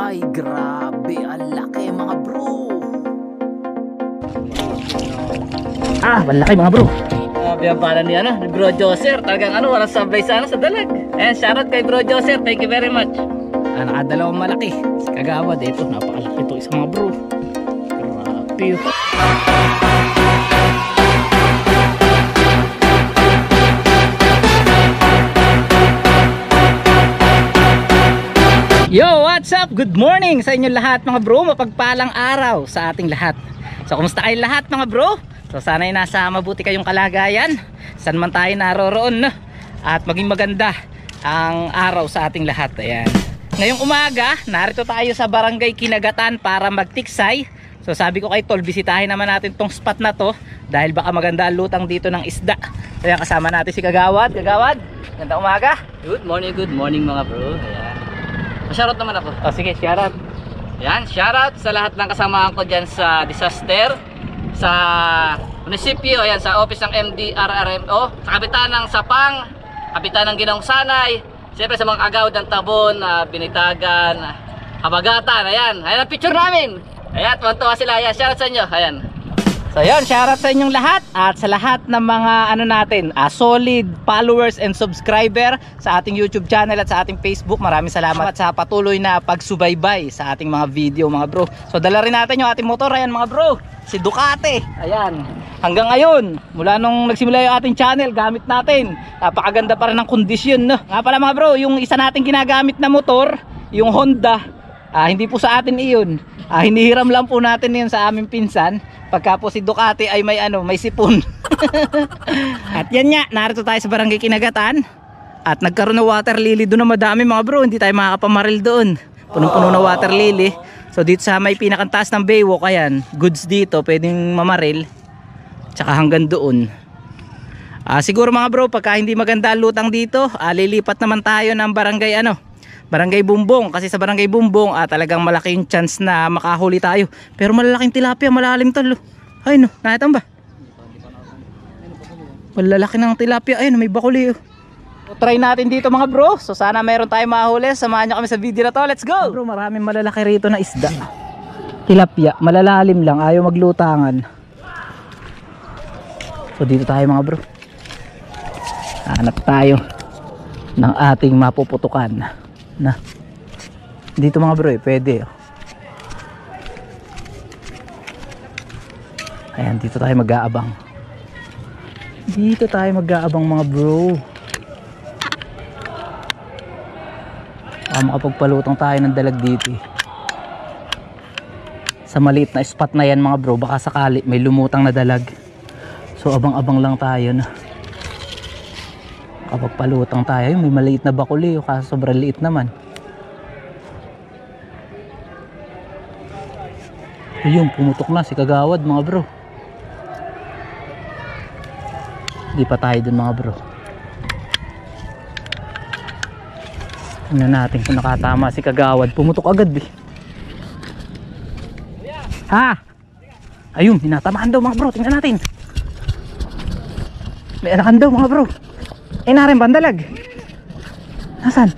Ay grabe, ang laki mga bro. Malaki mga bro. Grabe ang pala ni ni Bro Joser. Talagang walang sablay sa dalag. Ayan, shoutout kay Bro Joser. Thank you very much. Nakadalawang malaki. Si Kagawad, ito, napakalaki ito isa mga bro. Grabe. Yo, what's up? Good morning sa inyo lahat mga bro. Mapagpalang araw sa ating lahat. So, kumusta kayo lahat mga bro? So, sana'y nasa mabuti kayong kalagayan. Saan man tayo naroroon, no? At maging maganda ang araw sa ating lahat. Ayan. Ngayong umaga, narito tayo sa Barangay Kinagatan para magtiksay. So, sabi ko kay Tol, bisitahin naman natin tong spot na to dahil baka maganda ang lutang dito ng isda. Kaya kasama natin si Kagawad. Kagawad, ganda umaga. Good morning mga bro. Ayan. Shoutout naman ako. Sige, shoutout. Yan, shoutout sa lahat ng kasamahan ko dyan sa disaster, sa munisipyo, ayan, sa office ng MDRRMO, sa kapitan ng Sapang, kapitan ng Ginoong Sanay, siyempre sa mga kagawad ng Tabon, Binitagan, Habagatan, ayan ang picture namin. Ayan, tuwan-tuwa sila, ayan, shoutout sa inyo, ayan. So yun, shoutout sa inyong lahat at sa lahat ng mga natin, solid followers and subscriber sa ating YouTube channel at sa ating Facebook. Maraming salamat sa patuloy na pagsubaybay sa ating mga video mga bro. So dala rin natin yung ating motor, ayan mga bro, si Ducati. Ayan, hanggang ngayon, mula nung nagsimula yung ating channel, gamit natin. Napakaganda pa rin ng kondisyon, no? Nga pala mga bro, yung isa nating ginagamit na motor, yung Honda, hindi po sa atin iyon. Hinihiram lang po natin yun sa aming pinsan. Pagka po si Ducati ay may sipon. At yan nga, narito tayo sa Barangay Kinagatan. At nagkaroon ng water lily doon na madami mga bro. Hindi tayo makakapamaril doon. Punong-puno na water lily. So dito sa may pinakantaas ng baywalk, ayan, goods dito, pwedeng mamaril. Tsaka hanggang doon. Siguro mga bro, pagka hindi maganda lutang dito, lilipat naman tayo ng Barangay Bumbong, kasi sa Barangay Bumbong talagang malaking chance na makahuli tayo. Pero malalaking tilapia, malalim tol. Ay no, nakita mo ba? Malalaki ng tilapia, ayun may bakuli. So, try natin dito mga bro. So sana mayroon tayong mahuli. Samahan nyo kami sa video na to. Let's go! Bro, maraming malalaki rito na isda. Tilapia, malalalim lang, ayaw maglutangan. So dito tayo mga bro. Hanap tayo ng ating mapuputukan. Dito mga bro, pwede. Ayan, dito tayo mag-aabang. Dito tayo mag-aabang mga bro. Makapagpalutang tayo ng dalag dito. Sa maliit na spot na yan mga bro, baka sakali may lumutang na dalag. So abang-abang lang tayo na. Kapag palutang tayo, may maliit na bakuli, kasi sobrang liit naman. Ayun, pumutok na si Kagawad mga bro. Di pa tayo dun mga bro. Tingnan natin kung nakatama si Kagawad. Pumutok agad Ayun, hinatamaan daw mga bro. Tingnan natin. May anakan daw mga bro. Narin bandalag. Nasaan?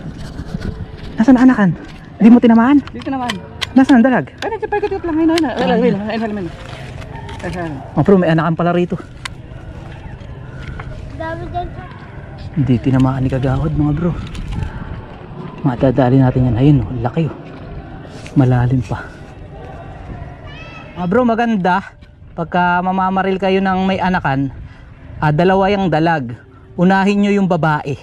Nasaan anakan? Hindi mo tinamaan? Dito naman. Nasaan ang dalag? Ay, nagkapagod lang. Ayun. Bro, may anakan pala rito. Hindi tinamaan ni Kagawad mga bro. Matadali natin yan. Ayun, laki malalim pa. Mga bro, maganda pagka mamamaril kayo ng may anakan, dalawa yung dalag. Unahin nyo yung babae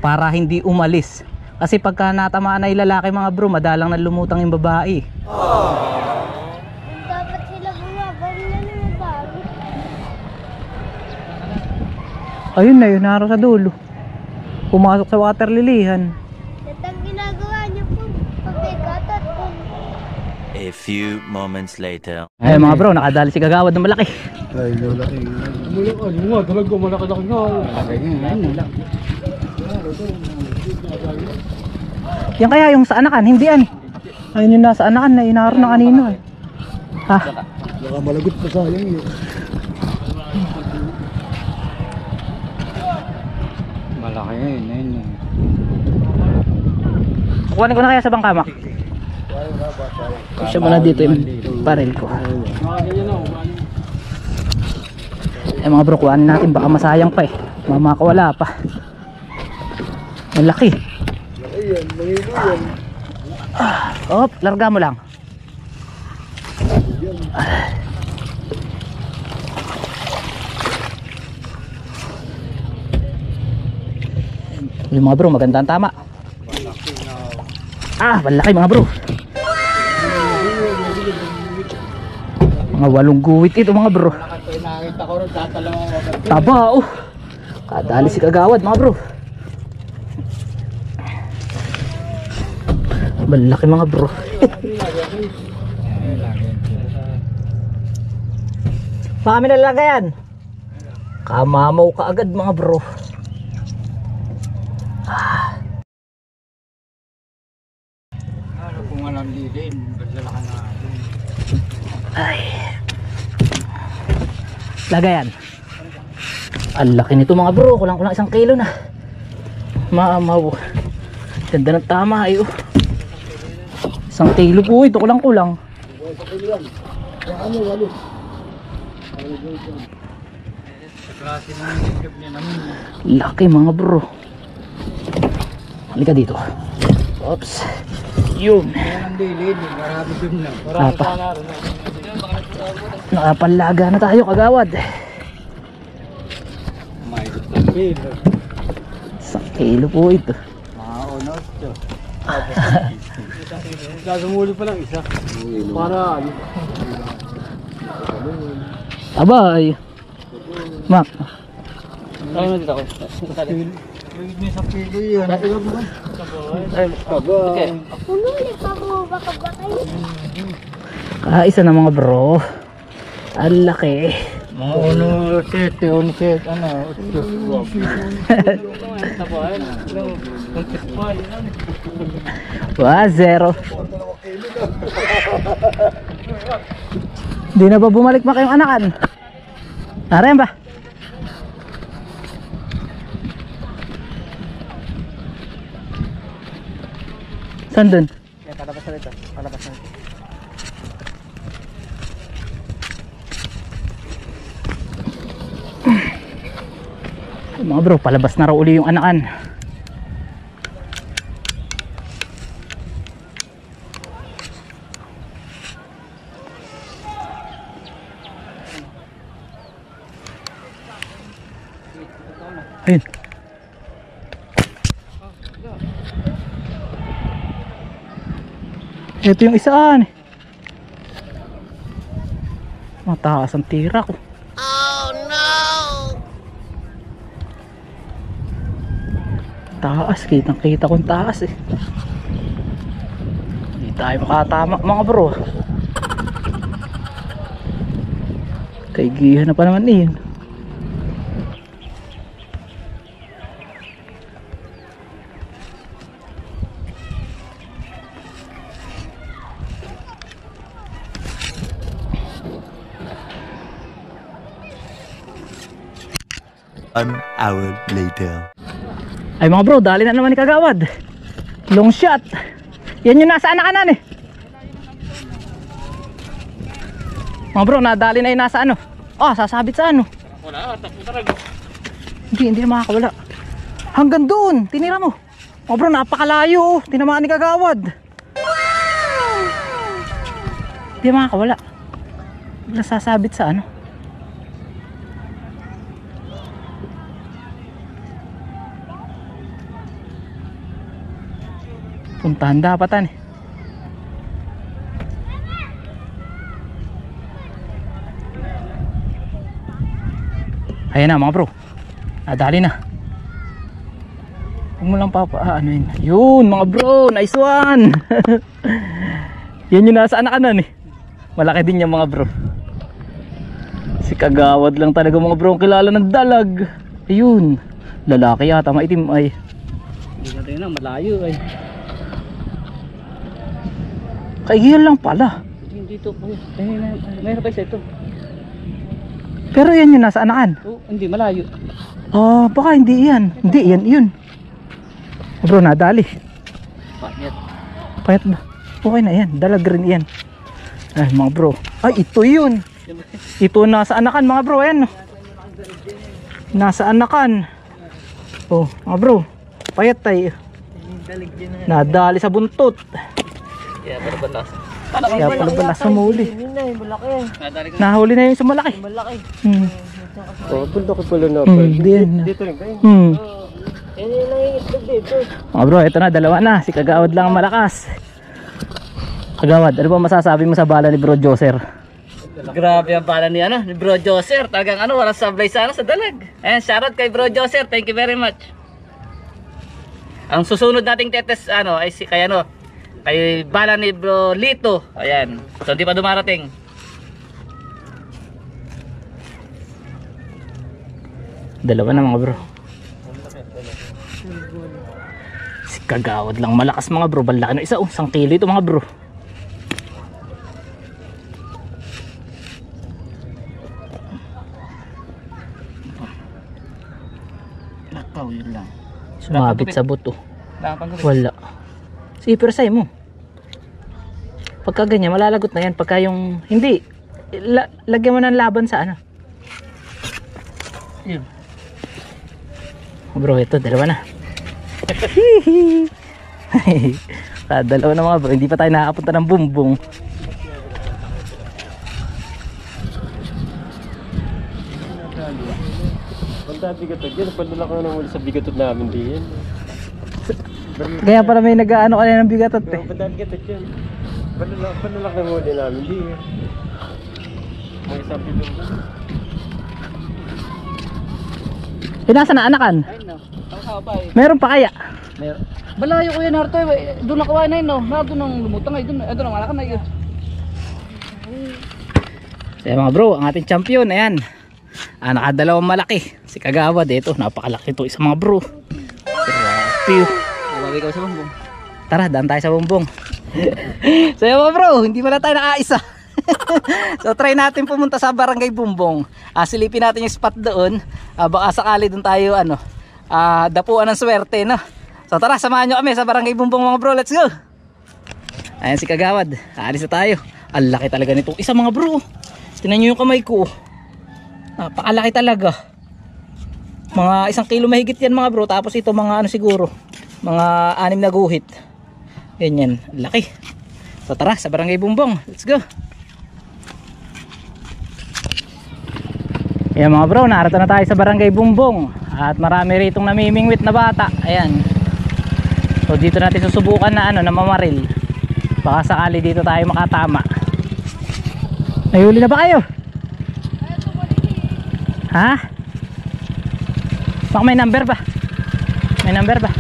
para hindi umalis. Kasi pagka natamaan na yung lalaki mga bro, madalang na lumutang yung babae. Dapat sila bumabang na ng bago. Ayun na yun, naro sa dulo. Pumasok sa water lilihan. At ang ginagawa niyo po, pagkikatat po. A few moments later. Ay mga bro, nakadali si Kagawad ng malaki. Ay, malaki. Malaki nga, talaga malaki-laki nga. Yan kaya yung sa anakan, hindi yan. Ayun yung nasa anakan na inaro na kanino Baka malagot pa sayang yun. Malaki yun. Kukuhanin ko na kaya sa bangkamak. Siya muna dito yung baril ko. Eh mga bro, kuhanin natin, baka masayang pa eh. Mamakawala pa. Ang laki. Larga mo lang. Yung mga bro, magandang tama. Malaki mga bro. Mga 8 guwit ito mga bro. Taba oh. Kadali si kagawad mga bro. Malaki mga bro. Kami nalagayan. Kamamaw ka agad mga bro. Ay. Lagayan. Ang laki nito mga bro. Kulang-kulang 1 kilo na. Maamaw. Ganda ng tama ayo. 1 kilo po ito. Kulang-kulang. Laki mga bro. Halika dito. Oops. Yun. Nakapalaga na tayo kagawad. 1 kilo po ito. Sumuli pa lang isa. Para ano? Abay. Mak. Ano dito ako? May sa pilo yan. Okay. Pumili pa mo, baka Isa na mga bro. Ang laki. Mga set, ano, 0. Di na ba bumalik pa kayong anakan? Narayan ba? Saan dun? Palabas na ito. Palabas na ito. Mga bro, palabas na raw uli yung anakan. Ayun. Ito yung isaan. Mataas ang tira ko. Taas, kitang kita kong taas eh. Hindi tayo makatama mga bro. Kaigihan na pa naman eh. An hour later. Ay mga bro, dali na naman ni kagawad. Long shot. Yan yung nasa anakanan eh. Mga bro, nadali na yung nasa ano. Sasabit sa ano. Wala, tapo talaga. Hindi na makakawala. Hanggang doon, tinira mo. Mga bro, napakalayo. Tinamaan ni kagawad. Hindi na makakawala. Bigla sasabit sa ano. Puntahan dapatan eh. Ayan na mga bro. Nadali na. Huwag mo lang ano yun. Yun mga bro. Nice one. Yan yung nasa anakanan eh. Malaki din yung mga bro. Si kagawad lang talaga mga bro. Kilala ng dalag. Ayun. Lalaki yata. Maitim ay. Hindi natin na, malayo ay. Kaigihan lang pala. Dito po. Mayroon pa isa ito. Pero yan yung nasa anakan. Hindi, malayo. Baka hindi yan. Hindi, yan yun. Bro, nadali. Panyat. Payat ba? Okay na yan. Dalag rin yan. Ay mga bro. Ay ito yun. Ito nasa anakan mga bro. Ayan. Nasa anakan. Oh mga bro. Payat tayo. Nadali sa buntot. Yeah, balabalas. Kaya pala balas sa muli. Nahuli na yung sa malaki. Oh, bundok pala na. Dito rin kayo. Mga bro, ito na, dalawa na. Si Kagawad lang ang malakas. Kagawad, ano ba masasabi mo sa bala ni Bro Joser? Grabe ang bala ni ni Bro Joser. Talagang walang sablay sa dalag. Ayan, shoutout kay Bro Joser. Thank you very much. Ang susunod nating tetes ay si kay kay bala ni Bro Lito. Ayan. So hindi pa dumarating. Dalawa na mga bro. Si Kagawad lang malakas mga bro. Balaki na isa. 1 kilo ito mga bro. Nakaw yun lang. Sumabit sa buto. Wala. Sige, pero mo. Pagka ganyan, malalagot na yan. Pagka yung, hindi. Lagyan mo ng laban sa Yun. Bro, ito, dalawa na. Dalawa na mga bro. Hindi pa tayo nakakapunta ng bumbong. Banda bigatod yan. Padala ka na muli sa bigatod namin din. Kaya pala may nag-ano kanina ng bigatot eh. Banda bigatod yan. Padala ka na muli namin din. May isang bilong. Nasa na anakan? Ayun no. Ang haba eh. Meron pa kaya? Meron. Balayo ko yan Narto eh. Doon na kawain na yun no. Doon ang lumutang ay. Doon ang malakan na yun. So mga bro, ang ating champion, ayan. Nakadalawang malaki. Si Kagawad, ito, napakalaki ito isa mga bro. Grabe. Bawi ka sa bumbong. Tara, daan tayo sa bumbong. So mga bro, hindi pala tayo nakaisa. So try natin pumunta sa Barangay Bumbong. Silipin natin yung spot doon. Baka sakali doon tayo dapuan ng swerte no. So tara, samahan nyo kami sa Barangay Bumbong mga bro. Let's go. Ayan si Kagawad. Aalis na tayo. Ang laki talaga nito isa mga bro. Tingnan nyo yung kamay ko. Napakalaki talaga. Mga 1 kilo mahigit yan mga bro. Tapos ito mga siguro, mga 6 na guhit. Ganyan, laki. So tara, sa Barangay Bumbong. Let's go. Ayan mga bro, narito na tayo sa Barangay Bumbong. At marami ritong namimingwit na bata. Ayan. So dito natin susubukan na na mamaril. Baka sakali dito tayo makatama. Nahuli na ba kayo? Ha? Baka may number ba? May number ba?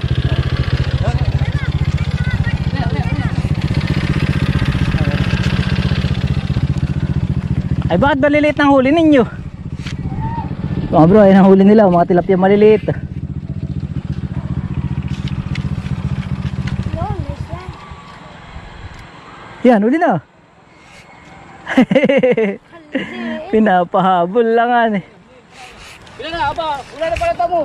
Ay bakit ba liliit ng huli ninyo? Mga bro, ayun ang huli nila, mga tilapia maliliit. Yan, huli na. Pinapahabol lang eh. Bila na aba, wala na pala tamo.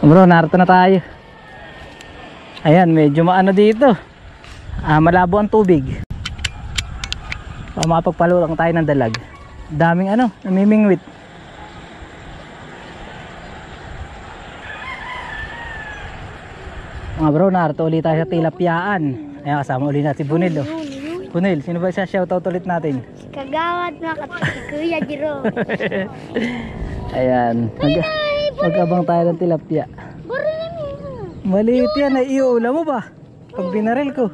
Bro, narito na tayo. Ayan, medyo maano dito. Malabo ang tubig. Mapagpalulang tayo ng dalag. Daming namimingwit. Mga bro, narito ulit tayo sa tilapyaan. Ayan, kasama ulit natin si Bunil. Bunil, sino ba isa shoutout ulit natin? Kagawad na si Kuya Jiro. Ayan, mag-abang tayo ng tilapya. Maliit yan, iuula mo ba? Pag binaril ko.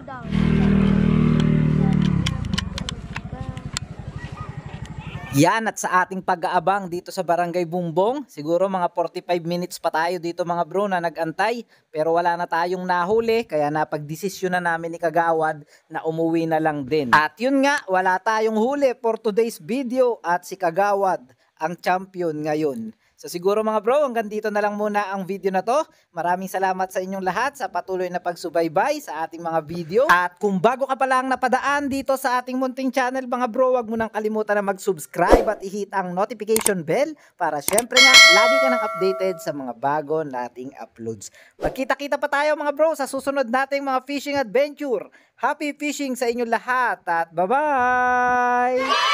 Yan, at sa ating pag-aabang dito sa Barangay Bumbong, siguro mga 45 minutes pa tayo dito mga bro na nag-antay, pero wala na tayong nahuli, kaya napag-desisyon na namin ni Kagawad na umuwi na lang din. At yun nga, wala tayong huli for today's video at si Kagawad ang champion ngayon. So siguro mga bro, hanggang dito na lang muna ang video na to. Maraming salamat sa inyong lahat sa patuloy na pagsubaybay sa ating mga video. At kung bago ka pa lang napadaan dito sa ating munting channel mga bro, wag mo nang kalimutan na mag-subscribe at i-hit ang notification bell para syempre nga lagi ka nang updated sa mga bago nating uploads. Magkita-kita pa tayo mga bro sa susunod nating mga fishing adventure. Happy fishing sa inyong lahat at bye-bye!